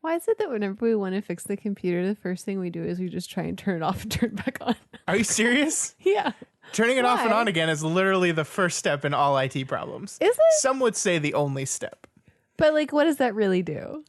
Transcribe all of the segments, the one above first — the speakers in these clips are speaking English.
Why is it that whenever we want to fix the computer, the first thing we do is we just try and turn it off and turn it back on? Are you serious? Yeah. Turning it off and Why? on again is literally the first step in all IT problems. Is it? Some would say the only step. But like, what does that really do?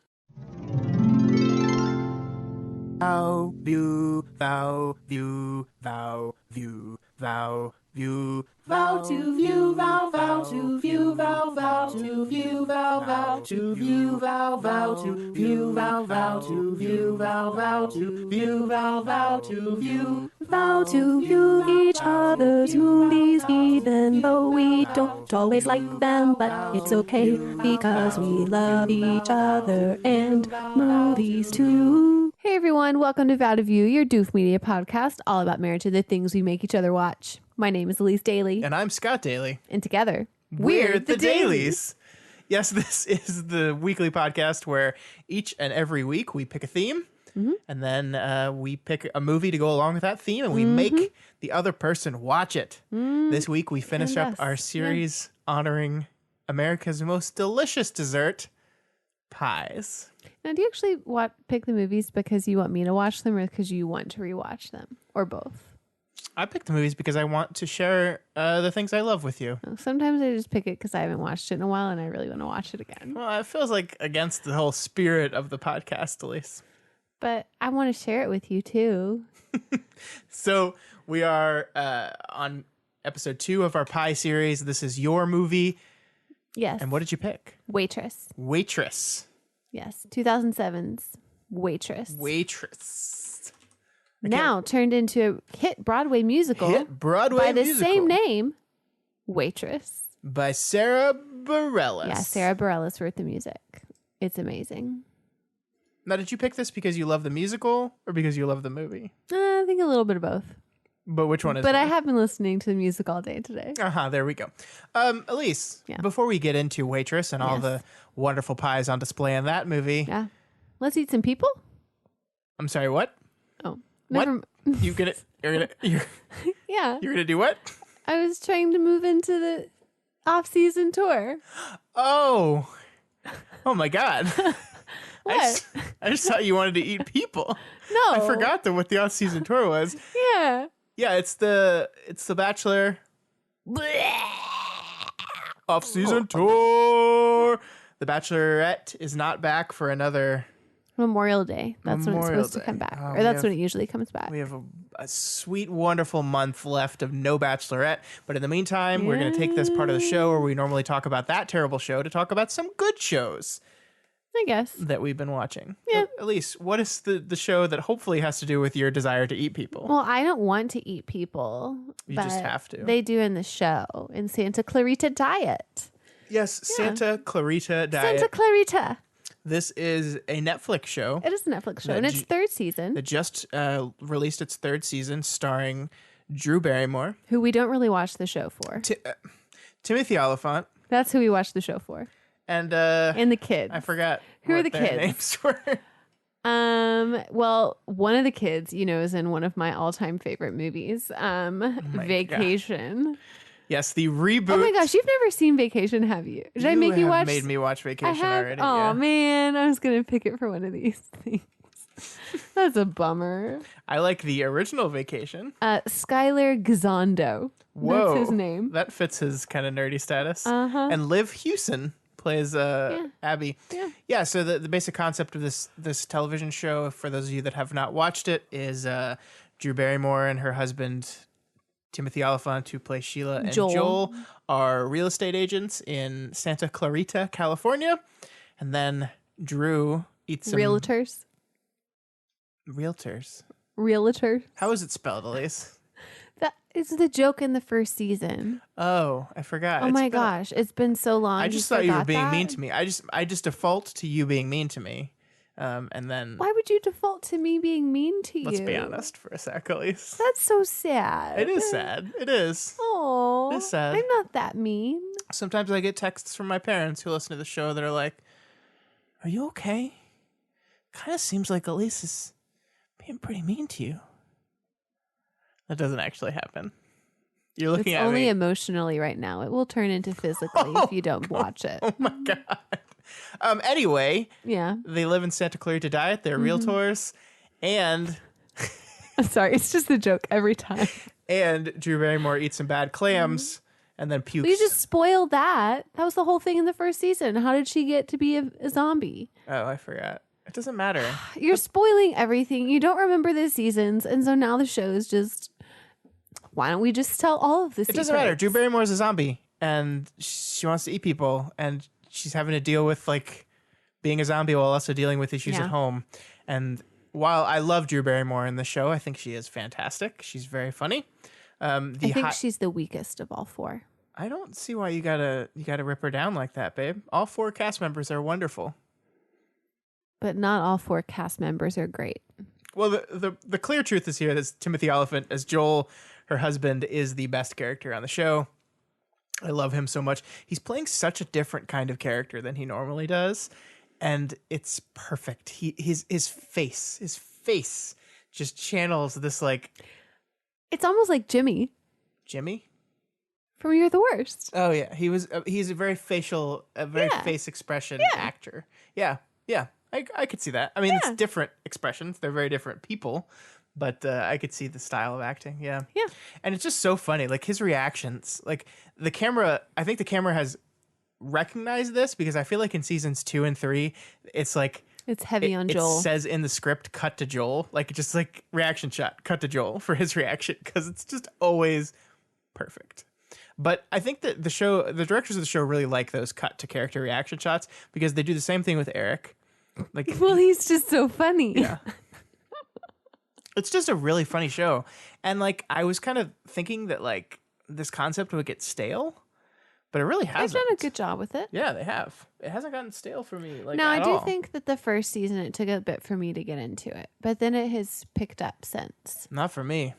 Vow, view, vow, view, vow, view, vow, view, Vow to view, vow, vow to view, vow, vow to view, vow, vow to view, vow, vow to view, vow, vow to view, vow, vow to view, vow, vow to view, vow to view each other's movies, even though we don't always like them, but it's okay because we love each other and movies too. Hey everyone, welcome to Vow to View, your Doof Media podcast, all about marriage and the things we make each other watch. My name is Elyse Daly. And I'm Scott Daly. And together, we're the Dailies. Yes, this is the weekly podcast where each and every week we pick a theme, and then we pick a movie to go along with that theme, and we make the other person watch it. This week we finish up our series honoring America's most delicious dessert, pies. Now, do you actually pick the movies because you want me to watch them or because you want to rewatch them? Or both? I pick the movies because I want to share the things I love with you. Sometimes I just pick it because I haven't watched it in a while and I really want to watch it again. Well, it feels like against the whole spirit of the podcast, Elyse. But I want to share it with you too. So we are on episode 2 of our pie series. This is your movie. Yes. And what did you pick? Waitress. Waitress. Yes. 2007's Waitress. Waitress. Now turned into a hit Broadway musical. Hit Broadway by the musical. same name, Waitress. By Sara Bareilles. Yeah, Sara Bareilles wrote the music. It's amazing. Now, did you pick this because you love the musical or because you love the movie? I think a little bit of both. But which one is But it? I have been listening to the music all day today. There we go. Elyse, before we get into Waitress and all the wonderful pies on display in that movie. Yeah. Let's eat some people? I'm sorry, what? Oh. What? Never You're gonna Yeah. You're gonna do what? I was trying to move into the off-season tour. Oh my God. What? I just thought you wanted to eat people. No. I forgot what the off-season tour was. Yeah. Yeah, it's the Bachelor off-season tour. The Bachelorette is not back for another Memorial Day. That's when it's supposed to come back. Or that's when it usually comes back. We have a sweet, wonderful month left of no Bachelorette. But in the meantime, we're going to take this part of the show where we normally talk about that terrible show to talk about some good shows. I guess. That we've been watching. Yeah. Elyse, what is the show that hopefully has to do with your desire to eat people? Well, I don't want to eat people. You just have to. They do in the show in Santa Clarita Diet. Yes, Santa Clarita Diet. Santa Clarita. This is a Netflix show. It is a Netflix show, and it's third season. It just released its third season, starring Drew Barrymore. Who we don't really watch the show for. Timothy Oliphant. That's who we watch the show for. And the kids. I forgot who are the their kids. names were. Well, one of the kids, is in one of my all-time favorite movies, Vacation. God. Yes, the reboot. Oh my gosh, you've never seen Vacation, have you? Did I make you watch? Made me watch Vacation already. Oh yeah. man, I was gonna pick it for one of these things. That's a bummer. I like the original Vacation. Skylar Gisondo. Whoa, that's his name. That fits his kind of nerdy status. Uh-huh. And Liv Hewson plays Abby. Yeah. So the basic concept of this television show, for those of you that have not watched it, is Drew Barrymore and her husband Timothy Oliphant, who play Sheila and Joel, are real estate agents in Santa Clarita, California, and then Drew eats some Realtors. How is it spelled, Elyse? That is the joke in the first season. Oh, I forgot. Oh my gosh, it's been so long. I just thought you were being mean to me. I just default to you being mean to me, and then. Why would you default to me being mean to you? Let's be honest for a sec, Elyse. That's so sad. It is sad. It is. Oh, it's sad. I'm not that mean. Sometimes I get texts from my parents who listen to the show that are like, "Are you okay? Kind of seems like Elyse is being pretty mean to you." That doesn't actually happen. You're looking it's at only me. Emotionally right now. It will turn into physically if you don't watch it. Oh my God. Anyway, Yeah. they live in Santa Clarita Diet. They're realtors. And Sorry, it's just a joke every time. and Drew Barrymore eats some bad clams and then pukes. You just spoiled that. That was the whole thing in the first season. How did she get to be a zombie? Oh, I forgot. It doesn't matter. You're spoiling everything. You don't remember the seasons. And so now the show is just, why don't we just tell all of this? It doesn't matter. Drew Barrymore is a zombie and she wants to eat people and she's having to deal with like being a zombie while also dealing with issues at home. And while I love Drew Barrymore in the show, I think she is fantastic. She's very funny. I think she's the weakest of all four. I don't see why you gotta rip her down like that, babe. All four cast members are wonderful. But not all four cast members are great. Well, the clear truth is here that Timothy Olyphant as Joel, her husband, is the best character on the show. I love him so much. He's playing such a different kind of character than he normally does, and it's perfect. His face just channels this like. It's almost like Jimmy from You're the Worst. Oh yeah, he's a very face expression actor. Yeah. I could see that. I mean, it's different expressions. They're very different people, but I could see the style of acting. Yeah. Yeah. And it's just so funny. Like his reactions, like the camera, I think the camera has recognized this because I feel like in seasons 2 and 3, it's like, it's heavy on Joel. It says in the script, cut to Joel, like just like reaction shot, cut to Joel for his reaction. Cause it's just always perfect. But I think that the directors of the show really like those cut to character reaction shots because they do the same thing with Eric. Like, well, he's just so funny. Yeah. It's just a really funny show. And like, I was kind of thinking that like this concept would get stale, but it really hasn't. They've done a good job with it. Yeah, they have. It hasn't gotten stale for me. Like, now, I do all. think that the first season, it took a bit for me to get into it, but then it has picked up since. Not for me.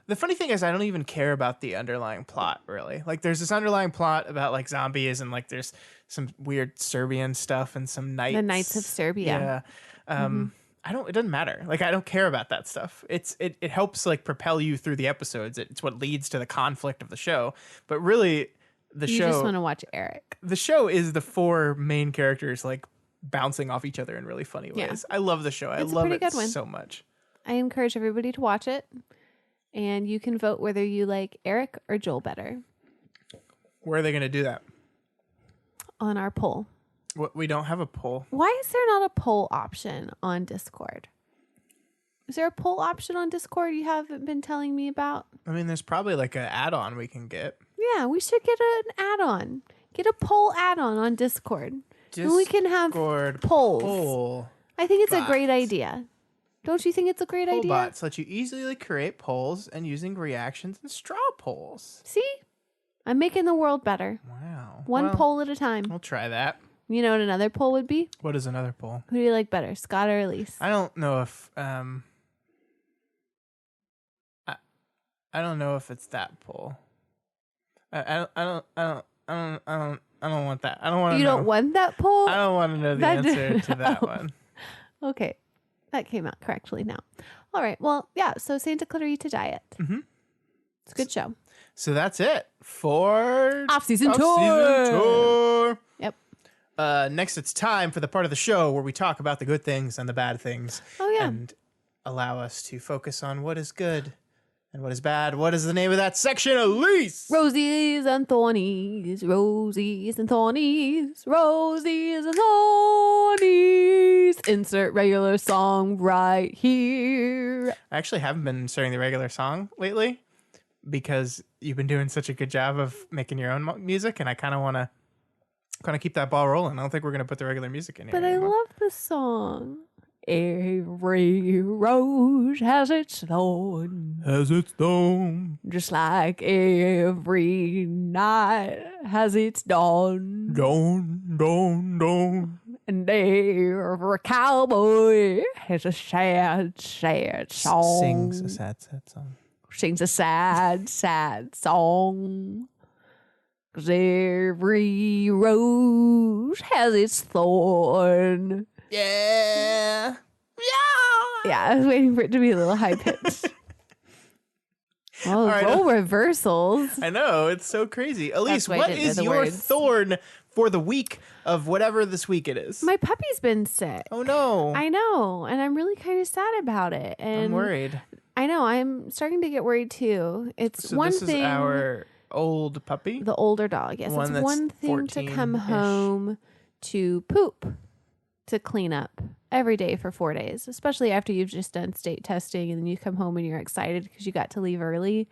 The funny thing is, I don't even care about the underlying plot, really. Like, there's this underlying plot about, like, zombies, and, like, there's some weird Serbian stuff and some knights. The Knights of Serbia. Yeah. It doesn't matter. Like, I don't care about that stuff. It helps, like, propel you through the episodes. It's what leads to the conflict of the show. But really, you just want to watch Eric. The show is the four main characters, like, bouncing off each other in really funny ways. I love the show. I love it so much. I encourage everybody to watch it. And you can vote whether you like Eric or Joel better. Where are they going to do that? On our poll. We don't have a poll. Why is there not a poll option on Discord? Is there a poll option on Discord you haven't been telling me about? I mean, there's probably like an add-on we can get. Yeah, we should get an add-on. Get a poll add-on on Discord. And we can have polls. Poll I think it's a great idea. Don't you think it's a great idea? Bots let you easily create polls and using reactions and straw polls. See? I'm making the world better. Wow. One poll at a time. We'll try that. You know what another poll would be? What is another poll? Who do you like better, Scott or Elyse? I don't know if I don't know if it's that poll. I don't want that. I don't want to know. You don't want that poll? I don't want to know the answer to that one. Okay. That came out correctly now. All right. Well, yeah. So Santa Clarita Diet. Mm-hmm. It's a good show. So that's it for Off-season tour. Yep. Next, it's time for the part of the show where we talk about the good things and the bad things. Oh, yeah. And allow us to focus on what is good and what is bad. What is the name of that section, Elyse? Rosies and thornies, rosies and thornies, rosies and thornies. Insert regular song right here. I actually haven't been inserting the regular song lately because you've been doing such a good job of making your own music, and I kind of want to keep that ball rolling. I don't think we're going to put the regular music in here But anymore. I love the song. Every rose has its thorn. Has its thorn. Just like every night has its dawn. Dawn, dawn, dawn. And every cowboy has a sad, sad song. Sings a sad, sad song. Sings a sad, sad song. 'Cause every rose has its thorn. Yeah. Yeah, I was waiting for it to be a little high pitched. Oh, right, role reversals. I know, it's so crazy. Elyse, why I what didn't know is the your words. thorn for the week of whatever this week it is? My puppy's been sick. Oh no. I know, and I'm really kind of sad about it. And I'm worried. I know, I'm starting to get worried too. It's So one this thing. is our old puppy? The older dog, yes. One It's that's one thing to come 14-ish. home to poop, to clean up every day for 4 days, especially after you've just done state testing and then you come home and you're excited because you got to leave early.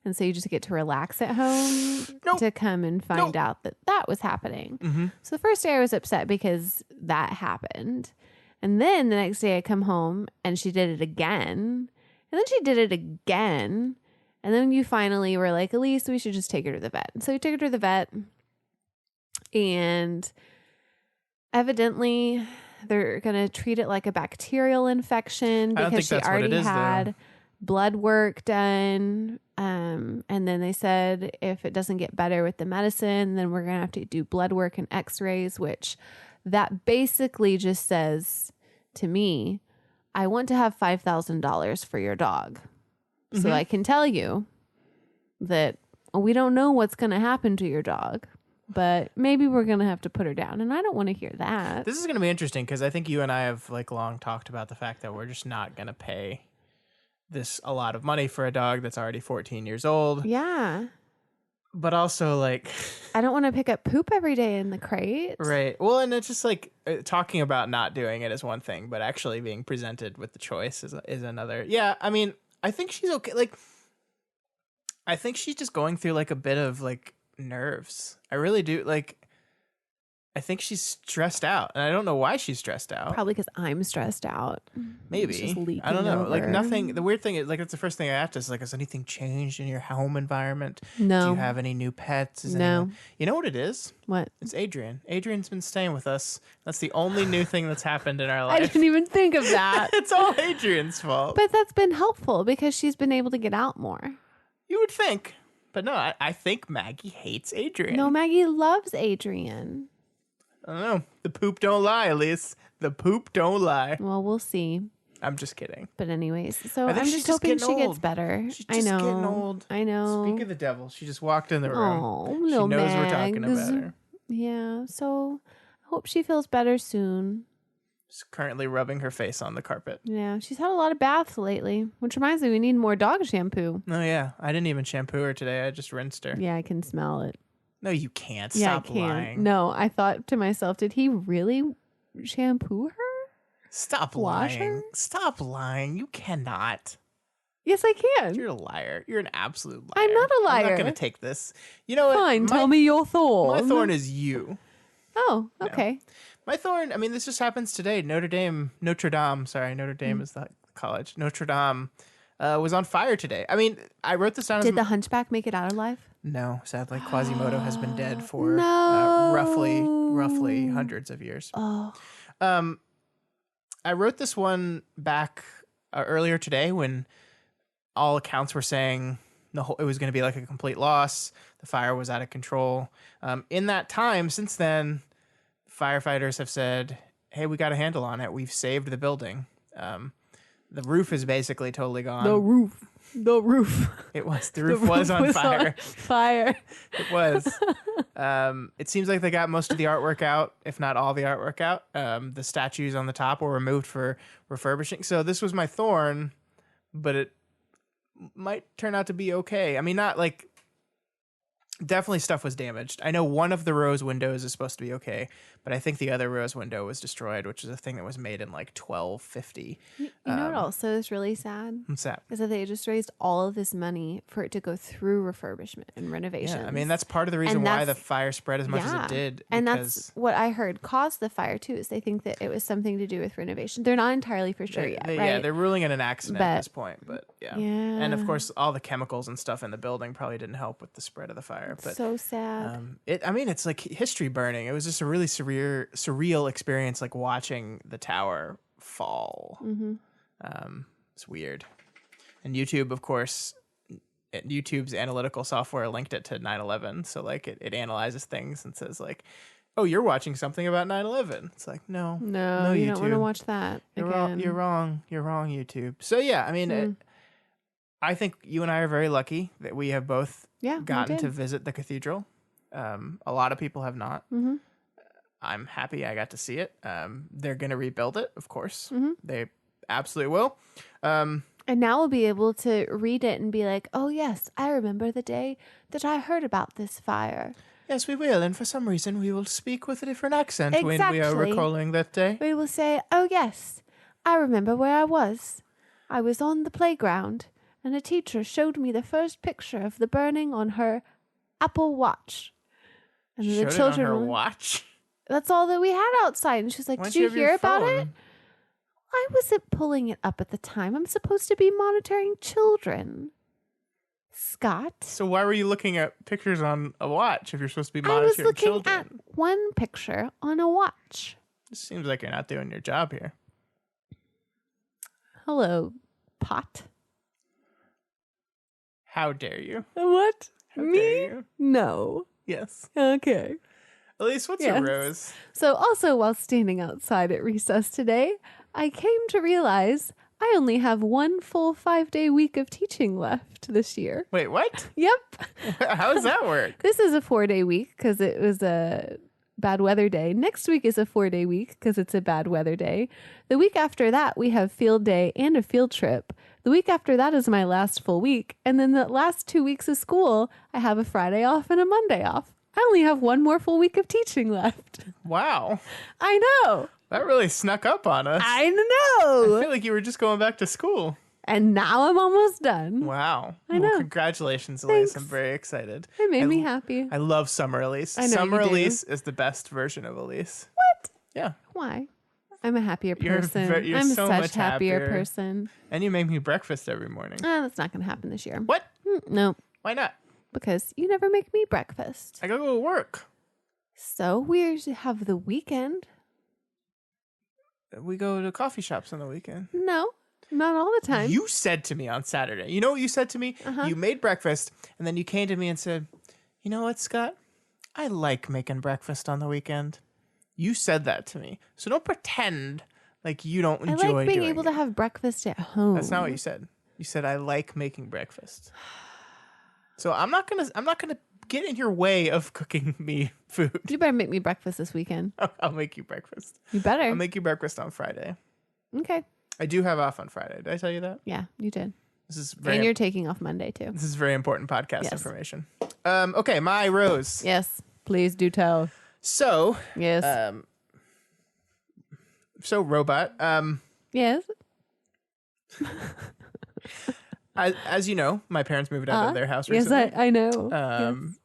And so you just get to relax at home to come and find out that that was happening. Mm-hmm. So the first day I was upset because that happened. And then the next day I come home and she did it again. And then she did it again. And then you finally were like, Elyse, we should just take her to the vet. And so we took her to the vet. And evidently they're going to treat it like a bacterial infection because she already had blood work done. And then they said if it doesn't get better with the medicine, then we're going to have to do blood work and x-rays, which that basically just says to me, I want to have $5,000 for your dog. Mm-hmm. So I can tell you that we don't know what's going to happen to your dog, but maybe we're going to have to put her down. And I don't want to hear that. This is going to be interesting because I think you and I have like long talked about the fact that we're just not going to pay this a lot of money for a dog that's already 14 years old. Yeah. But also like I don't want to pick up poop every day in the crate. Right. Well, and it's just like talking about not doing it is one thing, but actually being presented with the choice is another. Yeah, I mean, I think she's okay. Like I think she's just going through like a bit of like nerves. I really do. Like I think she's stressed out, and I don't know why she's stressed out. Probably because I'm stressed out. Maybe. I don't know. Over. Like nothing. The weird thing is, like, that's the first thing I asked is like, has anything changed in your home environment? No. Do you have any new pets? No. You know what it is? What? It's Adrian. Adrian's been staying with us. That's the only new thing that's happened in our life. I didn't even think of that. It's all Adrian's fault. But that's been helpful because she's been able to get out more. You would think. But no, I think Maggie hates Adrian. No, Maggie loves Adrian. I don't know. The poop don't lie, Elyse. The poop don't lie. Well, we'll see. I'm just kidding. But anyways, so I'm just hoping she gets better. She's just getting old. I know. Speak of the devil, she just walked in the room. Oh, she little knows Mags. we're talking about her. Yeah, so I hope she feels better soon. She's currently rubbing her face on the carpet. Yeah, she's had a lot of baths lately, which reminds me we need more dog shampoo. Oh, yeah. I didn't even shampoo her today. I just rinsed her. Yeah, I can smell it. No, you can't. Yeah, Stop I can. lying. No, I thought to myself, did he really shampoo her? Stop Wash lying. her? Stop lying. You cannot. Yes, I can. You're a liar. You're an absolute liar. I'm not a liar. I'm not going to take this. You know what? Fine, tell me your thorn. My thorn is you. Oh, okay. No. My thorn, I mean, this just happens today. Notre Dame is the college. Notre Dame was on fire today. I mean, I wrote this down. Did the hunchback make it out alive? No, sadly, Quasimodo has been dead for No. roughly hundreds of years. Oh. I wrote this one back earlier today when all accounts were saying it was going to be like a complete loss. The fire was out of control. In that time, since then, firefighters have said, hey, we got a handle on it. We've saved the building. The roof is basically totally gone. The roof. It was. The roof was on fire. Fire. It was. It seems like they got most of the artwork out, if not all the artwork out. The statues on the top were removed for refurbishing. So this was my thorn, but it might turn out to be okay. I mean, not like... Definitely stuff was damaged. I know one of the rose windows is supposed to be okay, but I think the other rose window was destroyed, which is a thing that was made in like 1250. You know what also is really sad? What's that? Is that they just raised all of this money for it to go through refurbishment and renovation. Yeah, I mean, that's part of the reason why the fire spread as much as it did. And that's what I heard caused the fire too, is they think that it was something to do with renovation. They're not entirely for sure yet, right? Yeah, they're ruling it an accident at this point, but yeah. And of Yeah. course, all the chemicals and stuff in the building probably didn't help with the spread of the fire. But so sad. it's like history burning. It was just a really surreal experience, like watching the tower fall. Mm-hmm. It's weird. And YouTube, of course, YouTube's analytical software linked it to 9/11. So like it analyzes things and says like, oh, you're watching something about 9/11. It's like, no, No, you don't want to watch that You're again. wrong. You're wrong, YouTube. So yeah, I mean, I think you and I are very lucky that we have both gotten to did. visit the cathedral. A lot of people have not. Mm-hmm. I'm happy I got to see it. They're going to rebuild it, of course. Mm-hmm. They absolutely will. And now we'll be able to read it and be like, oh, yes, I remember the day that I heard about this fire. Yes, we will. And for some reason, we will speak with a different accent when we are Exactly. recalling that day. We will say, oh, yes, I remember where I was. I was on the playground, and a teacher showed me the first picture of the burning on her Apple Watch. And Showed the children it on her watch? That's all that we had outside. And she's like, Why did you hear about phone? it? I wasn't pulling it up at the time. I'm supposed to be monitoring children. Scott. So why were you looking at pictures on a watch if you're supposed to be I monitoring was looking children? at one picture on a watch. It seems like you're not doing your job here. Hello, pot. How dare you? What? How Me? dare you? No. Yes. Okay. Elyse, what's your rose? So also while standing outside at recess today, I came to realize I only have one full 5-day week of teaching left this year. Wait, what? Yep. How does that work? This is a 4-day week because it was a bad weather day. Next week is a 4-day week because it's a bad weather day. The week after that, we have field day and a field trip. The week after that is my last full week. And then the last 2 weeks of school, I have a Friday off and a Monday off. I only have one more full week of teaching left. Wow. I know. That really snuck up on us. I I know. feel like you were just going back to school. And now I'm almost done. Wow. I Well, know. congratulations, Elyse. Thanks. I'm very excited. It made me happy. I love Summer Elyse. I know Summer you do. Elyse is the best version of Elyse. What? Yeah. Why? I'm a happier You're person. you're I'm so such much happier happier. person. And you make me breakfast every morning. That's not going to happen this year. What? No, Why not? because you never make me breakfast. I gotta go to work. So we have the weekend. We go to coffee shops on the weekend. No, not all the time. You said to me on Saturday, you know what you said to me? Uh-huh. You made breakfast, and then you came to me and said, you know what, Scott? I like making breakfast on the weekend. You said that to me. So don't pretend like you don't enjoy I like being doing able it. to have breakfast at home. That's not what you said. You said I like making breakfast. So I'm not gonna get in your way of cooking me food. You better make me breakfast this weekend. I'll make you breakfast. You better. I'll make you breakfast on Friday. Okay. I do have off on Friday. Did I tell you that? Yeah, you did. This is And you're taking off Monday too. This is very important podcast Yes. information. Okay, my rose. Yes. Please do tell. So, Yes. robot. Yes. As you know, my parents moved out of their house Yes, recently. I know. Yes.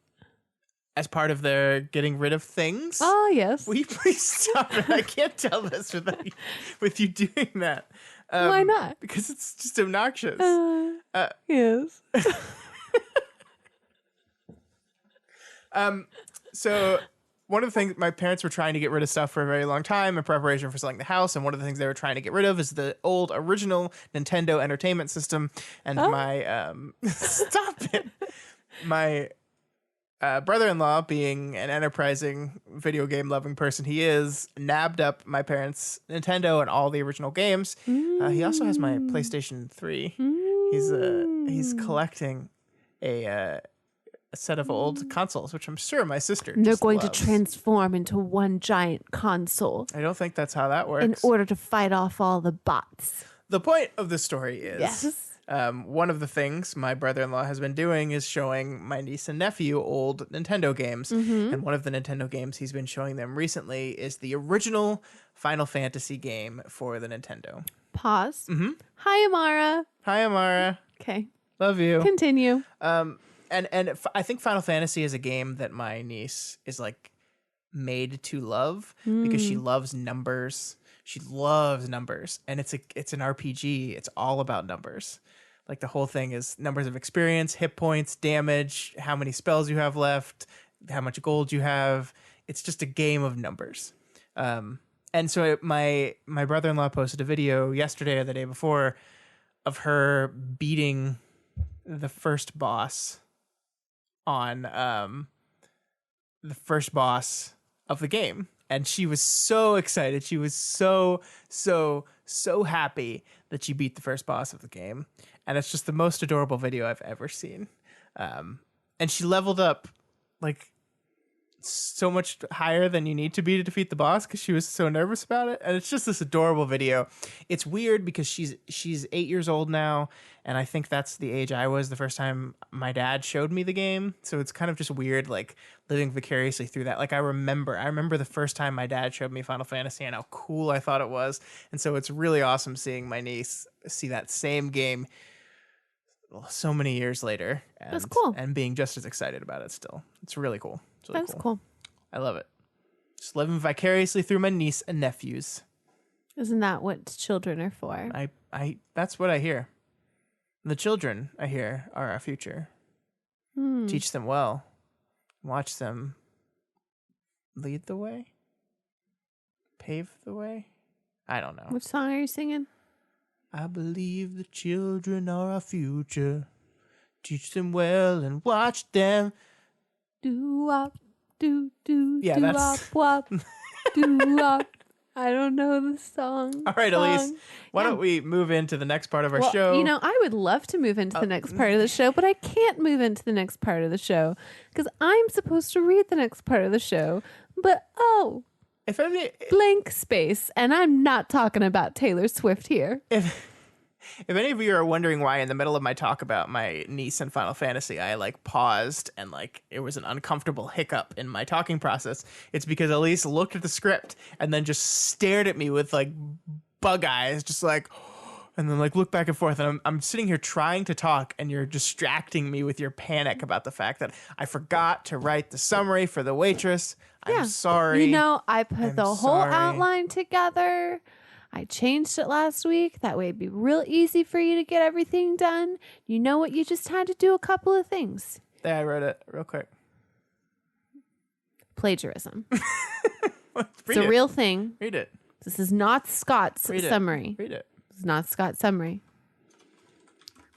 As part of their getting rid of things. Oh, yes. Will you please stop it? I can't tell this with you doing that. Why not? Because it's just obnoxious. Yes. So one of the things, my parents were trying to get rid of stuff for a very long time in preparation for selling the house, and one of the things they were trying to get rid of is the old original Nintendo Entertainment System. And my stop it, my brother-in-law, being an enterprising video game loving person he is, nabbed up my parents' Nintendo and all the original games. He also has my PlayStation 3. He's collecting a set of old consoles, which I'm sure my sister They're just going loves. to transform into one giant console I don't think that's how that works. in order to fight off all the bots. The point of the story is, Yes. one of the things my brother-in-law has been doing is showing my niece and nephew old Nintendo games. And one of the Nintendo games he's been showing them recently is the original Final Fantasy game for the Nintendo. Pause. Hi, Amara. Hi, Amara. Okay. Love you. Continue. I think Final Fantasy is a game that my niece is like made to love because she loves numbers. She loves numbers, and it's an RPG. It's all about numbers. Like the whole thing is numbers of experience, hit points, damage, how many spells you have left, how much gold you have. It's just a game of numbers. And so my brother-in-law posted a video yesterday or the day before of her beating the first boss on the first boss of the game. And she was so excited. She was so so happy that she beat the first boss of the game. And it's just the most adorable video I've ever seen. And she leveled up like so much higher than you need to be to defeat the boss because she was so nervous about it. And it's just this adorable video. It's weird because she's 8 years old now, and I think that's the age I was the first time my dad showed me the game. So it's kind of just weird, like living vicariously through that. Like I remember the first time my dad showed me Final Fantasy and how cool I thought it was. And so it's really awesome seeing my niece see that same game so many years later. And, that's cool. And being just as excited about it still. It's really cool. Really that's cool. I love it. Just living vicariously through my niece and nephews. Isn't that what children are for? I that's what I hear. The children, I hear, are our future. Teach them well. Watch them lead the way. Pave the way. I don't know. Which song are you singing? I believe the children are our future. Teach them well and watch them. Do-wop, do-do, yeah, do-wop-wop, do-wop. I don't know the song. All right, Elyse, why don't we move into the next part of our show? You know, I would love to move into the next part of the show, but I can't move into the next part of the show because I'm supposed to read the next part of the show. But, blank space. And I'm not talking about Taylor Swift here. If any of you are wondering why in the middle of my talk about my niece and Final Fantasy, I like paused and like it was an uncomfortable hiccup in my talking process, it's because Elyse looked at the script and then just stared at me with like bug eyes, just like, and then like look back and forth. And I'm sitting here trying to talk and you're distracting me with your panic about the fact that I forgot to write the summary for The Waitress. I'm sorry. You know, I put the whole outline together. I changed it last week. That way it'd be real easy for you to get everything done. You know what? You just had to do a couple of things. Yeah, I wrote it real quick. Plagiarism. It's a real thing. Read it. This is not Scott's summary. Read it. This is not Scott's summary.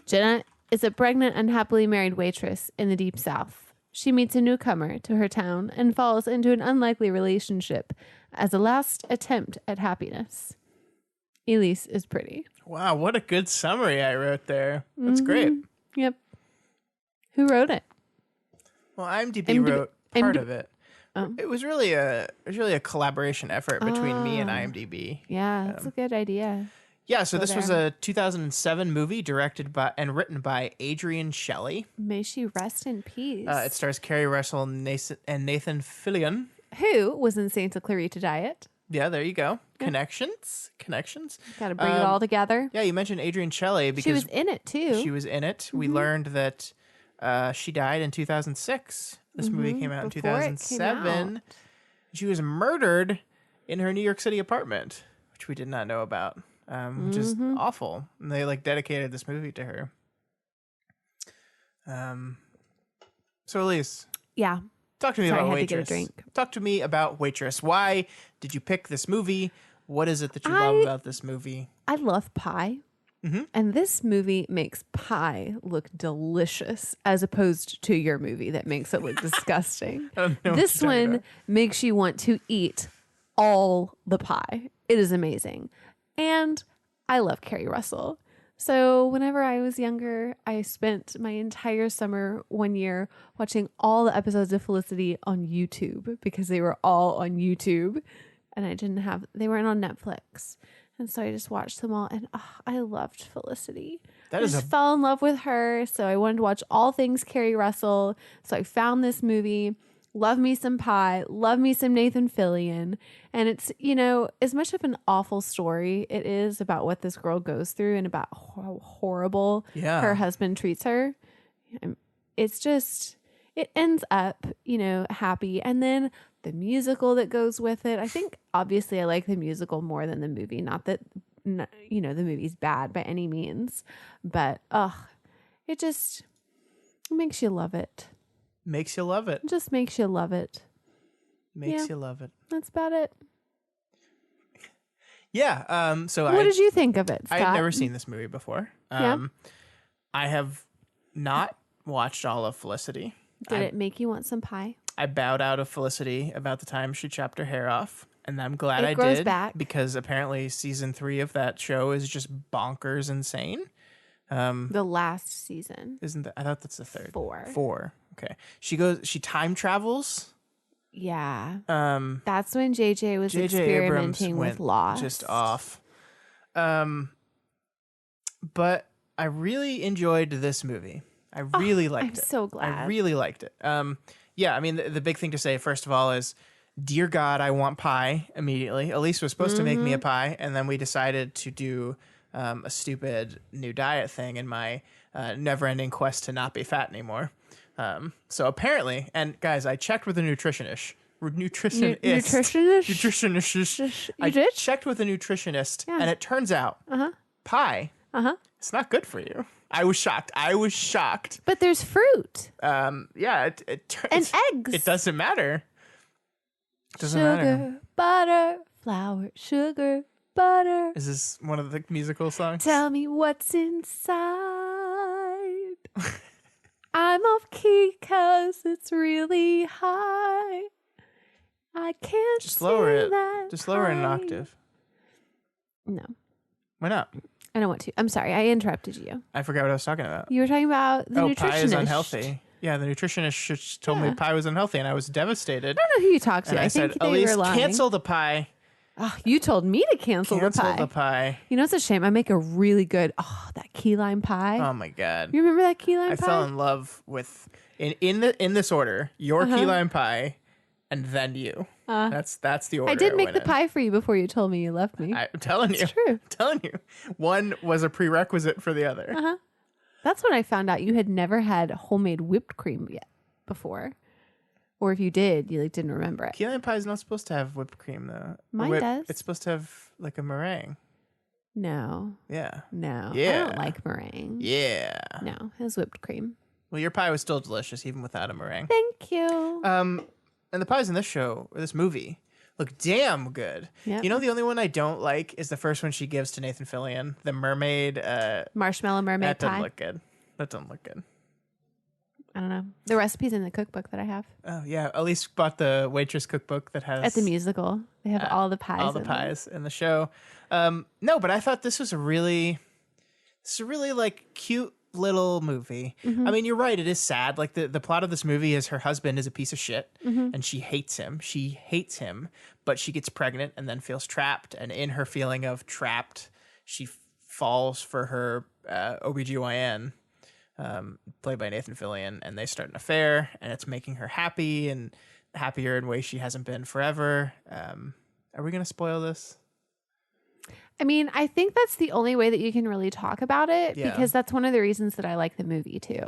Jenna is a pregnant, unhappily married waitress in the Deep South. She meets a newcomer to her town and falls into an unlikely relationship as a last attempt at happiness. Elyse is pretty. Wow, what a good summary I wrote there. That's great. Yep. Who wrote it? Well, IMDb wrote part of it. Oh. It was really a collaboration effort between me and IMDb. Yeah, that's a good idea. Yeah, so this was a 2007 movie directed by and written by Adrian Shelley. May she rest in peace. It stars Kerry Russell and Nathan Fillion, who was in Santa Clarita Diet. Yeah, there you go. Yeah. Connections. Got to bring it all together. Yeah, you mentioned Adrian Shelley because she was in it too. She was in it. Mm-hmm. We learned that she died in 2006. This movie came out in 2007. She was murdered in her New York City apartment, which we did not know about, which is awful. And they like dedicated this movie to her. So Elyse. Yeah. Talk to me about Waitress. Talk to me about Waitress. Why did you pick this movie? What is it that you love about this movie? I love pie. Mm-hmm. And this movie makes pie look delicious as opposed to your movie that makes it look disgusting. This one makes you want to eat all the pie. It is amazing. And I love Kerry Russell. So whenever I was younger, I spent my entire summer one year watching all the episodes of Felicity on YouTube because they were all on YouTube and they weren't on Netflix. And so I just watched them all and I loved Felicity. I just fell in love with her. So I wanted to watch all things Kerry Russell. So I found this movie. Love me some pie. Love me some Nathan Fillion. And it's, as much of an awful story it is about what this girl goes through and about how horrible her husband treats her. It's just, it ends up, happy. And then the musical that goes with it. I think obviously I like the musical more than the movie. Not that, the movie's bad by any means. But, it makes you love it. Makes you love it. Just makes you love it. Makes you love it. That's about it. Yeah. What did you think of it, Scott? I've never seen this movie before. I have not watched all of Felicity. Did it make you want some pie? I bowed out of Felicity about the time she chopped her hair off. And I'm glad I did because apparently season 3 of that show is just bonkers insane. The last season. Isn't that? I thought that's the third. 4. Okay. She time travels. Yeah. That's when JJ was experimenting with loss. Just off. But I really enjoyed this movie. I really liked it. I'm so glad. I really liked it. Yeah, I mean, the big thing to say, first of all, is, dear God, I want pie immediately. Elyse was supposed to make me a pie, and then we decided to do a stupid new diet thing in my never-ending quest to not be fat anymore. So apparently, and guys, I checked with a nutritionist. Nutritionist? I checked with a nutritionist, and it turns out pie, it's not good for you. I was shocked. But there's fruit. Yeah. And eggs. It doesn't matter. Sugar, butter, flour, sugar, butter. Is this one of the musical songs? Tell me what's inside. I'm off key because it's really high. I can't just lower it. That just lower it an octave. No. Why not? I don't want to. I'm sorry. I interrupted you. I forgot what I was talking about. You were talking about the nutritionist. Pie is unhealthy. Yeah, the nutritionist told me pie was unhealthy, and I was devastated. I don't know who you talked to. And I think said, they were lying. Cancel the pie. Oh, you told me to cancel the pie. You know, it's a shame. I make a really good, that key lime pie. Oh, my God. You remember that key lime pie? I fell in love with, in this order, your key lime pie, and then you. That's the order. I did make the pie for you before you told me you left me. I'm telling you. It's true. I'm telling you. One was a prerequisite for the other. That's when I found out you had never had homemade whipped cream yet before. Or if you did, you didn't remember it. Key lime pie is not supposed to have whipped cream, though. Mine does. It's supposed to have like a meringue. No. Yeah. No. Yeah. I don't like meringue. Yeah. No, it was whipped cream. Well, your pie was still delicious, even without a meringue. Thank you. And the pies in this show, or this movie, look damn good. Yep. You know, the only one I don't like is the first one she gives to Nathan Fillion, the mermaid. Marshmallow mermaid pie. That doesn't look good. That doesn't look good. I don't know. The recipe's in the cookbook that I have. Oh, yeah. Elyse bought the Waitress cookbook that has... At the musical. They have all the pies. All the pies in the show. No, but I thought this was a really cute little movie. I mean, you're right. It is sad. Like the plot of this movie is her husband is a piece of shit and she hates him. She hates him, but she gets pregnant and then feels trapped. And in her feeling of trapped, she falls for her OBGYN, played by Nathan Fillion, and they start an affair, and it's making her happy and happier in ways she hasn't been forever. Are we going to spoil this? I mean, I think that's the only way that you can really talk about it because that's one of the reasons that I like the movie too.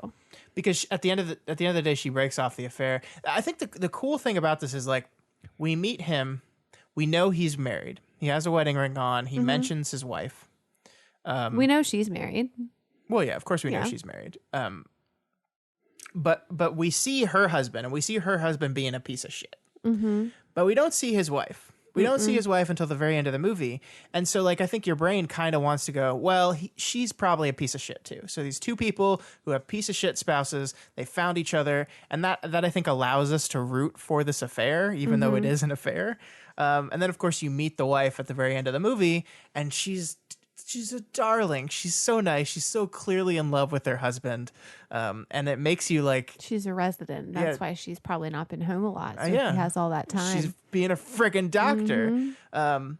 Because at the end of the day, she breaks off the affair. I think the cool thing about this is we meet him, we know he's married, he has a wedding ring on, he mentions his wife. We know she's married. Well, yeah, of course we know she's married. But we see her husband, and we see her husband being a piece of shit. But we don't see his wife. We don't see his wife until the very end of the movie. And so, I think your brain kind of wants to go, well, she's probably a piece of shit too. So these two people who have piece of shit spouses, they found each other. And that I think allows us to root for this affair, even though it is an affair. And then, of course, you meet the wife at the very end of the movie, and she's a darling. She's so nice. She's so clearly in love with her husband. And it makes you she's a resident. That's why she's probably not been home a lot. So he has all that time. She's being a friggin' doctor. And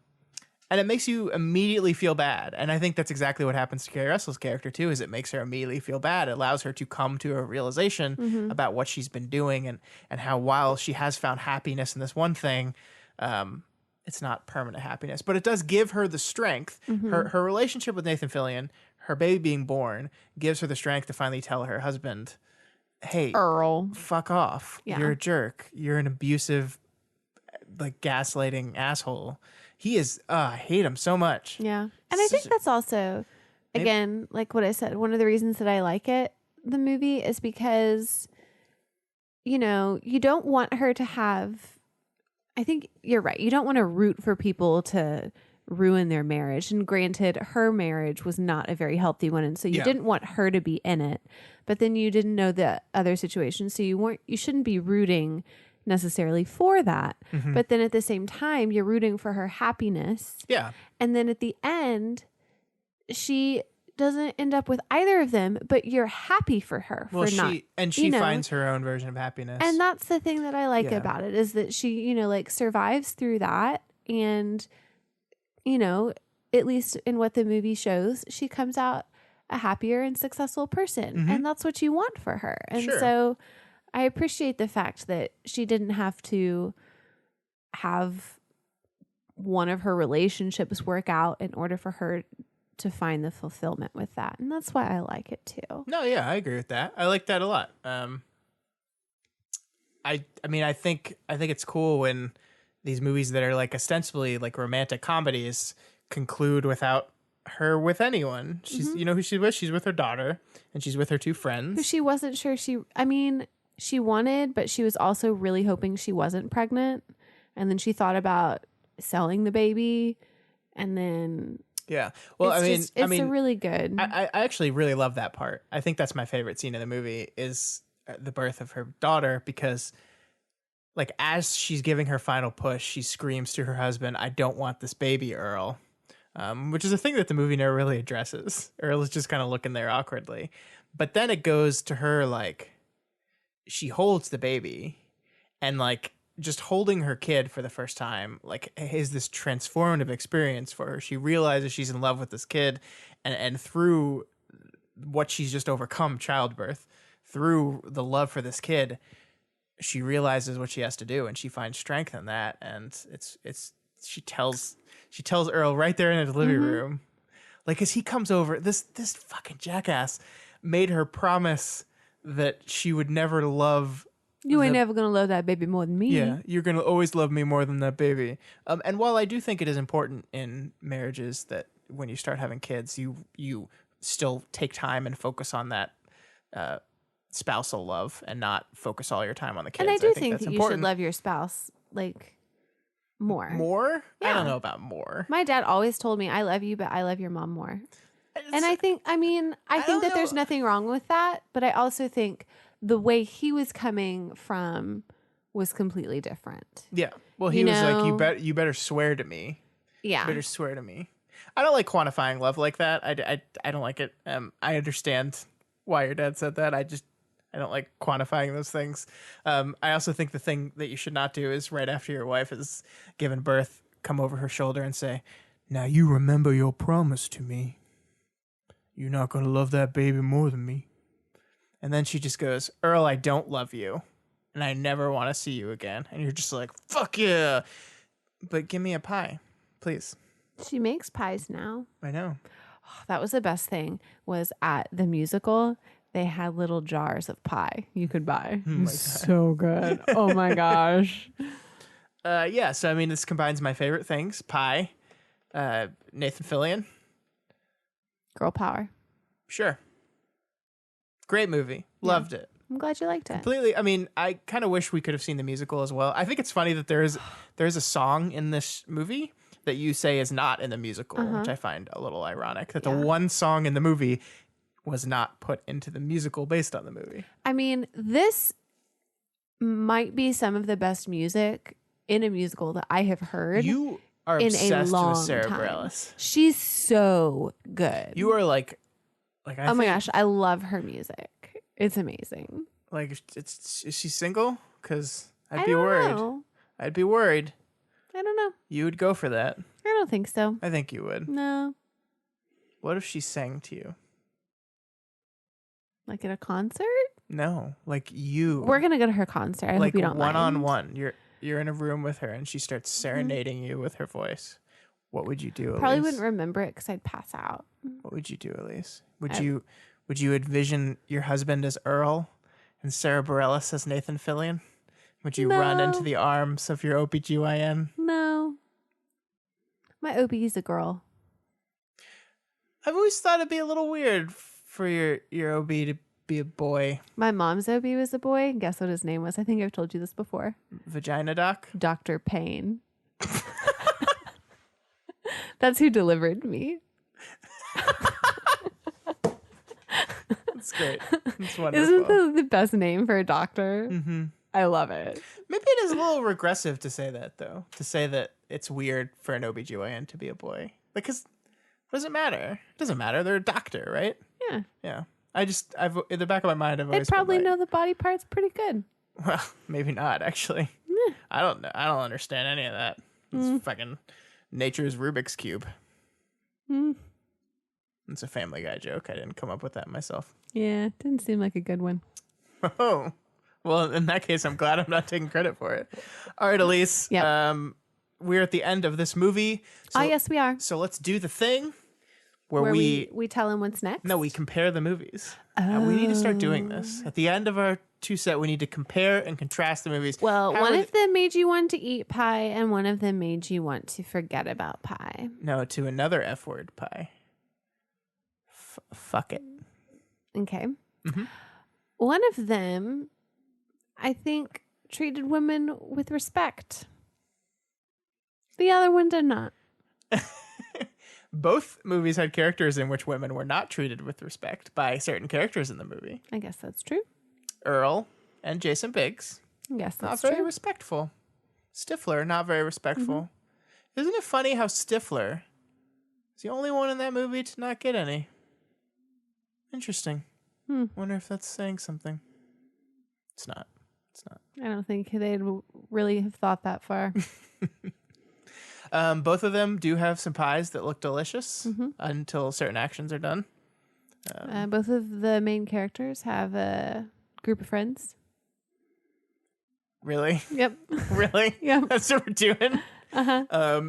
it makes you immediately feel bad. And I think that's exactly what happens to Kerry Russell's character too, is it makes her immediately feel bad. It allows her to come to a realization about what she's been doing and how while she has found happiness in this one thing, it's not permanent happiness, but it does give her the strength. Her relationship with Nathan Fillion, her baby being born, gives her the strength to finally tell her husband, hey, Earl, fuck off. Yeah. You're a jerk. You're an abusive, gaslighting asshole. He is, I hate him so much. Yeah. And I think that's also, again, like what I said, one of the reasons that I like the movie is because, you don't want her to have, I think you're right. You don't want to root for people to ruin their marriage. And granted, her marriage was not a very healthy one. And so you didn't want her to be in it. But then you didn't know the other situation. So you shouldn't be rooting necessarily for that. But then at the same time, you're rooting for her happiness. Yeah. And then at the end, she doesn't end up with either of them, but you're happy for her. Well, she know, finds her own version of happiness. And that's the thing that I like about it, is that she, you know, like survives through that. And, you know, at least in what the movie shows, she comes out a happier and successful person. And that's what you want for her. And so I appreciate the fact that she didn't have to have one of her relationships work out in order for her to find the fulfillment with that. And that's why I like it too. No, yeah, I agree with that. I like that a lot. I mean, I think it's cool when these movies that are like ostensibly like romantic comedies conclude without her with anyone. She's, you know who she's with? She's with her daughter, and she's with her two friends. Who she wasn't sure she wanted, but she was also really hoping she wasn't pregnant. And then she thought about selling the baby, and then yeah. Well, it's a really good. I actually really love that part. I think that's my favorite scene in the movie is the birth of her daughter, because like as she's giving her final push, she screams to her husband, "I don't want this baby, Earl." Which is a thing that the movie never really addresses. Earl is just kind of looking there awkwardly. But then it goes to her, like, she holds the baby, and like just holding her kid for the first time, like, is this transformative experience for her. She realizes she's in love with this kid, and through what she's just overcome, childbirth, through the love for this kid, she realizes what she has to do, and she finds strength in that. And she tells Earl right there in his living room, like, as he comes over, this fucking jackass made her promise that she would never love. You ain't never gonna love that baby more than me. Yeah, you're gonna always love me more than that baby. And while I do think it is important in marriages that when you start having kids, you still take time and focus on that spousal love and not focus all your time on the kids. And I do think that you should love your spouse like more. More? Yeah. I don't know about more. My dad always told me, "I love you, but I love your mom more." And I think that there's nothing wrong with that, but I also think the way he was coming from was completely different. Yeah. Well, he was like, you better swear to me. Yeah. You better swear to me. I don't like quantifying love like that. I don't like it. I understand why your dad said that. I don't like quantifying those things. I also think the thing that you should not do is right after your wife has given birth, come over her shoulder and say, "Now you remember your promise to me. You're not going to love that baby more than me." And then she just goes, "Earl, I don't love you, and I never want to see you again." And you're just like, "Fuck yeah. But give me a pie, please." She makes pies now. I know. Oh, that was the best thing, was at the musical, they had little jars of pie you could buy. So good. Oh my gosh. Yeah, so I mean, this combines my favorite things: pie, Nathan Fillion. Girl power. Sure. Great movie. Loved it. I'm glad you liked it. Completely. I mean, I kind of wish we could have seen the musical as well. I think it's funny that there's a song in this movie that you say is not in the musical, which I find a little ironic, that the one song in the movie was not put into the musical based on the movie. I mean, this might be some of the best music in a musical that I have heard. You are in obsessed a long with Sara time. Bareilles. She's so good. You are like oh my gosh, I love her music. It's amazing. Like, is she single? Because I'd I be don't worried. know. I'd be worried. I don't know. You would go for that. I don't think so. I think you would. No. What if she sang to you? Like at a concert? No, like you. We're gonna go to her concert. I like hope you don't mind. one-on-one. You're in a room with her, and she starts serenading you with her voice. What would you do, Elyse? Probably wouldn't remember it because I'd pass out. What would you do, Elyse? Would you envision your husband as Earl and Sara Bareilles as Nathan Fillion? Would you run into the arms of your OBGYN? No. My OB is a girl. I've always thought it'd be a little weird for your OB to be a boy. My mom's OB was a boy. Guess what his name was? I think I've told you this before. Vagina doc? Dr. Payne. That's who delivered me. That's great. That's wonderful. Isn't the best name for a doctor? Mm-hmm. I love it. Maybe it is a little regressive to say that, though. To say that it's weird for an OBGYN to be a boy. Because what does it matter? It doesn't matter. They're a doctor, right? Yeah. Yeah. I've in the back of my mind, I've They always probably been like, know the body parts pretty good. well, maybe not, actually. Yeah. I don't know. I don't understand any of that. It's fucking nature's Rubik's Cube. It's a Family Guy joke. I didn't come up with that myself. Yeah, didn't seem like a good one. Oh. Well, in that case, I'm glad I'm not taking credit for it. All right, Elyse. Yep. We're at the end of this movie. So, yes, we are. So let's do the thing where we tell him what's next. No, we compare the movies. We need to start doing this. At the end of our two set, we need to compare and contrast the movies. Well, one of them made you want to eat pie, and one of them made you want to forget about pie. No, to another F word, pie. Fuck it. Okay. One of them, I think, treated women with respect. The other one did not. Both movies had characters in which women were not treated with respect by certain characters in the movie. I guess that's true. Earl and Jason Biggs. Yes, that's not very true. respectful. Stifler, not very respectful. Isn't it funny how Stifler is the only one in that movie to not get any? Interesting. Wonder if that's saying something. It's not. I don't think they'd really have thought that far. Both of them do have some pies that look delicious until certain actions are done. Both of the main characters have a group of friends. Really? Yep. Really? Yep. That's what we're doing?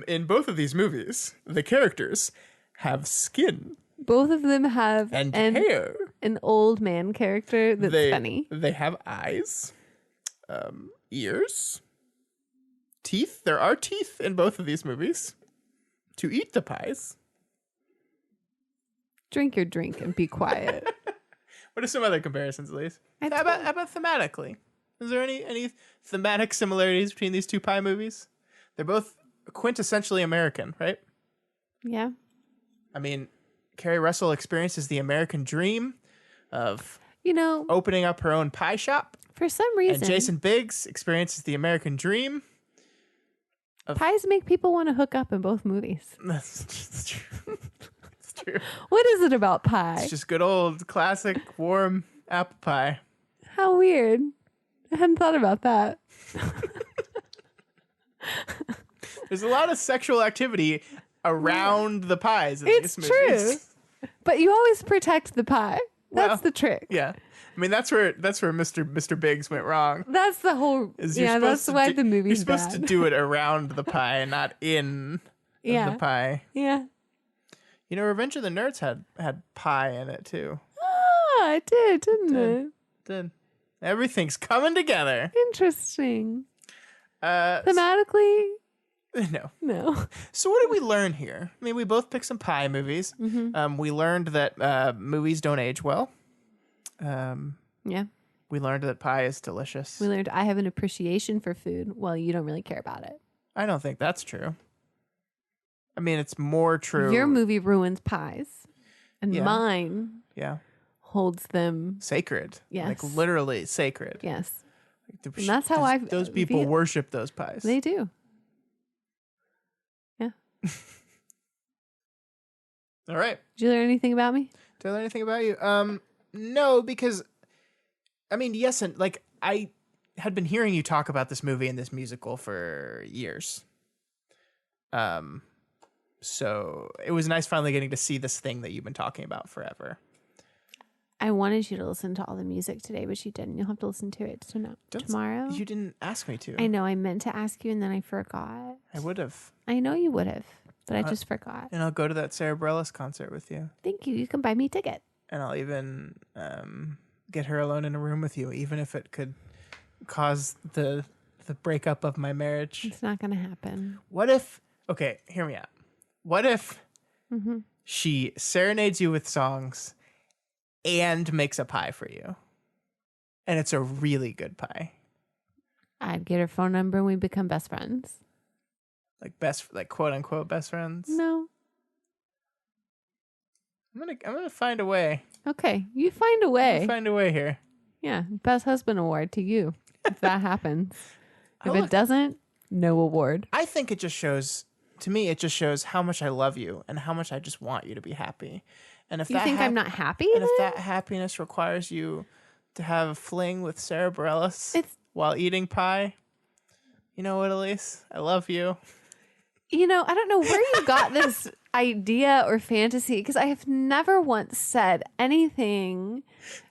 In both of these movies, the characters have skin. Both of them have and hair. An old man character that's funny. They have eyes, ears, teeth. There are teeth in both of these movies to eat the pies. Drink your drink and be quiet. What are some other comparisons, Elyse? How about thematically? Is there any thematic similarities between these two pie movies? They're both quintessentially American, right? Yeah. I mean, Carrie Russell experiences the American dream of, opening up her own pie shop. For some reason. And Jason Biggs experiences the American dream of... Pies make people want to hook up in both movies. That's true. It's true. What is it about pie? It's just good old classic warm apple pie. How weird. I hadn't thought about that. There's a lot of sexual activity around the pies in these movies. It's true. But you always protect the pie. That's the trick. Yeah. I mean, that's where Mr. Biggs went wrong. That's the whole... Yeah, that's why the movie's bad. You're supposed to do it around the pie and not in the pie. Yeah. Revenge of the Nerds had pie in it, too. Ah, it did, didn't it? Did. Everything's coming together. Interesting. Thematically... No. So what did we learn here? I mean, we both picked some pie movies. We learned that movies don't age well. Yeah. We learned that pie is delicious. We learned I have an appreciation for food while you don't really care about it. I don't think that's true. I mean, it's more true. Your movie ruins pies. And mine holds them sacred. Yes. Like literally sacred. Yes. And that's how those people worship those pies. They do. Yeah. All right. Did you learn anything about me? Did I learn anything about you? No, because I mean, yes, and like I had been hearing you talk about this movie and this musical for years. So it was nice finally getting to see this thing that you've been talking about forever. I wanted you to listen to all the music today, but you didn't. You'll have to listen to it tomorrow. You didn't ask me to. I know. I meant to ask you, and then I forgot. I would have. I know you would have, but I just forgot. And I'll go to that Sara Bareilles concert with you. Thank you. You can buy me a ticket. And I'll even get her alone in a room with you, even if it could cause the breakup of my marriage. It's not going to happen. What if... Okay, hear me out. What if she serenades you with songs and makes a pie for you? And it's a really good pie. I'd get her phone number and we become best friends. Like quote unquote best friends? No. I'm gonna find a way. Okay, you find a way. Find a way here. Yeah, best husband award to you if that happens. If it doesn't, no award. I think it just shows, to me, it just shows how much I love you and how much I just want you to be happy. And if you think I'm not happy, and if that happiness requires you to have a fling with Sara Bareilles while eating pie, you know what, Elyse? I love you. You know, I don't know where you got this idea or fantasy, because I have never once said anything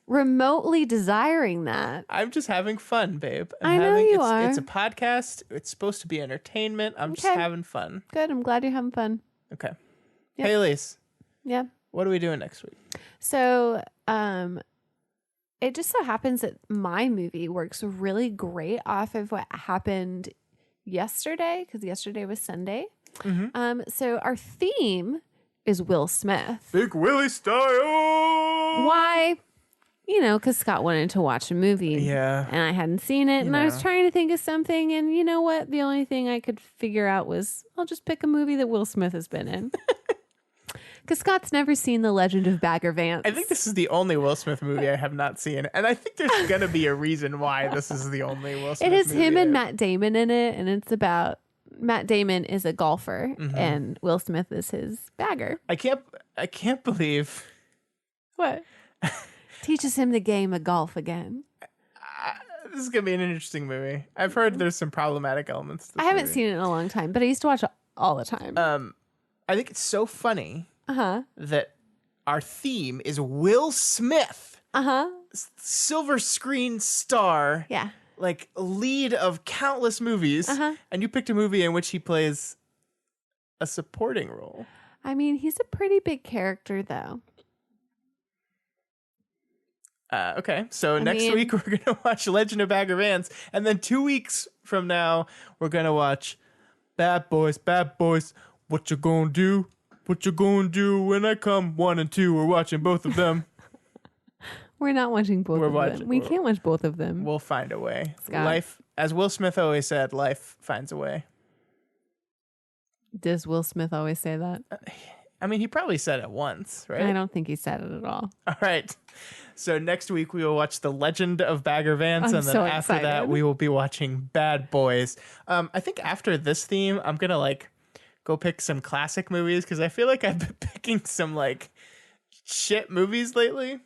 remotely desiring that. I'm just having fun, babe. I know you are. It's a podcast. It's supposed to be entertainment. I'm just having fun. Good. I'm glad you're having fun. Okay. Yep. Hey, Elyse. Yeah. What are we doing next week? So, it just so happens that my movie works really great off of what happened yesterday, because yesterday was Sunday. Mm-hmm. So our theme is Will Smith. Big Willie style. Why? You know, because Scott wanted to watch a movie. Yeah. And I hadn't seen it. And I was trying to think of something. And you know what? The only thing I could figure out was I'll just pick a movie that Will Smith has been in. Because Scott's never seen The Legend of Bagger Vance. I think this is the only Will Smith movie I have not seen. And I think there's going to be a reason why this is the only Will Smith movie. It has him and Matt Damon in it. And it's about Matt Damon is a golfer. Mm-hmm. And Will Smith is his bagger. I can't believe. What? Teaches him the game of golf again. This is going to be an interesting movie. I've heard there's some problematic elements to this I haven't movie. seen it in a long time, but I used to watch it all the time. I think it's so funny that our theme is Will Smith. Silver screen star. Yeah. Like lead of countless movies. And you picked a movie in which he plays a supporting role. I mean, he's a pretty big character, though. Okay, so next week we're going to watch Legend of Bagger Vance. And then 2 weeks from now, we're going to watch Bad Boys, What You Gonna Do? What You Gonna Do When I Come? 1 and 2, we're watching both of them. We're not watching both of them. We can't watch both of them. We'll find a way. Scott. Life, as Will Smith always said, life finds a way. Does Will Smith always say that? I mean, he probably said it once, right? I don't think he said it at all. All right. So next week we will watch The Legend of Bagger Vance, and then so after excited. that we will be watching Bad Boys. I think after this theme, I'm gonna go pick some classic movies because I feel like I've been picking some shit movies lately.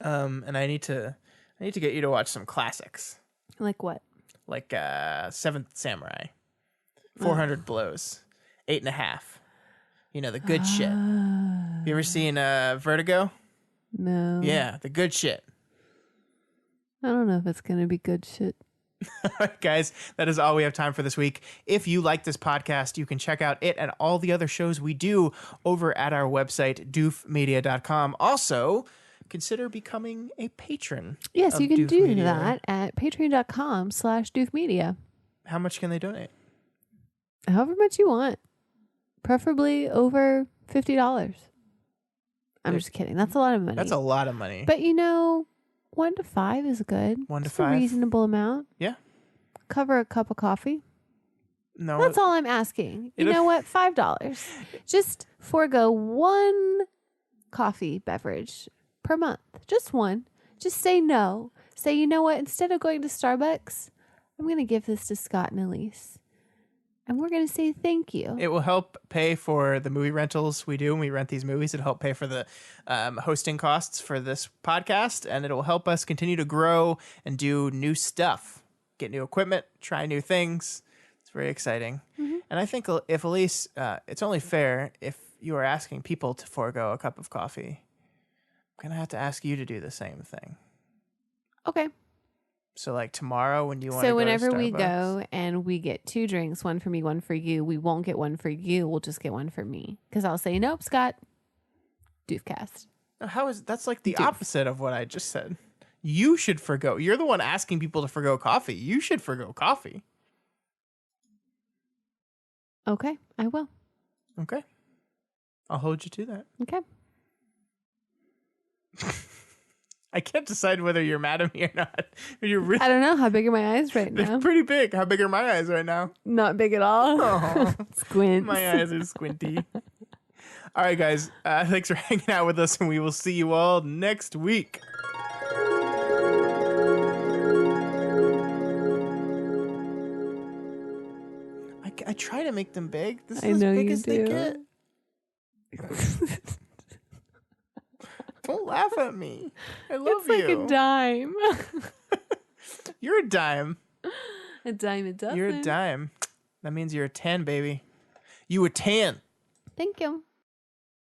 And I need to get you to watch some classics. Like what? Like Seventh Samurai, 400 Blows, 8.5. You know, the good shit. You ever seen Vertigo? No. Yeah, the good shit. I don't know if it's going to be good shit. All right, guys, that is all we have time for this week. If you like this podcast, you can check out it and all the other shows we do over at our website, doofmedia.com. Also, consider becoming a patron. Yes, you can do that at patreon.com/doofmedia. How much can they donate? However much you want. Preferably over $50. I'm just kidding. That's a lot of money. That's a lot of money. But $1 to $5 is good. 1 to It's 5. a reasonable amount. Yeah. Cover a cup of coffee. No. That's all I'm asking. You know what? $5. Just forego one coffee beverage per month. Just one. Just say no. Say, you know what? Instead of going to Starbucks, I'm going to give this to Scott and Elyse. And we're going to say thank you. It will help pay for the movie rentals we do when we rent these movies. It'll help pay for the hosting costs for this podcast. And it'll help us continue to grow and do new stuff. Get new equipment, try new things. It's very exciting. Mm-hmm. And I think if Elyse, it's only fair if you are asking people to forego a cup of coffee. I'm going to have to ask you to do the same thing. Okay. So tomorrow when you want to go to whenever Starbucks, we go and we get 2 drinks, one for me, one for you, we won't get one for you. We'll just get one for me. Because I'll say, nope, Scott, Doofcast. That's the opposite of what I just said. You should forgo. You're the one asking people to forgo coffee. You should forgo coffee. Okay, I will. Okay. I'll hold you to that. Okay. I can't decide whether you're mad at me or not. You're really, I don't know. How big are my eyes right now? they're pretty big. How big are my eyes right now? Not big at all. Oh, Squints. my eyes are squinty. All right, guys. Thanks for hanging out with us, and we will see you all next week. try to make them big. This is as big as they get. Don't laugh at me. I love you. It's like a dime. You're a dime. A dime a dozen. You're a dime. That means you're a 10, baby. You a 10. Thank you.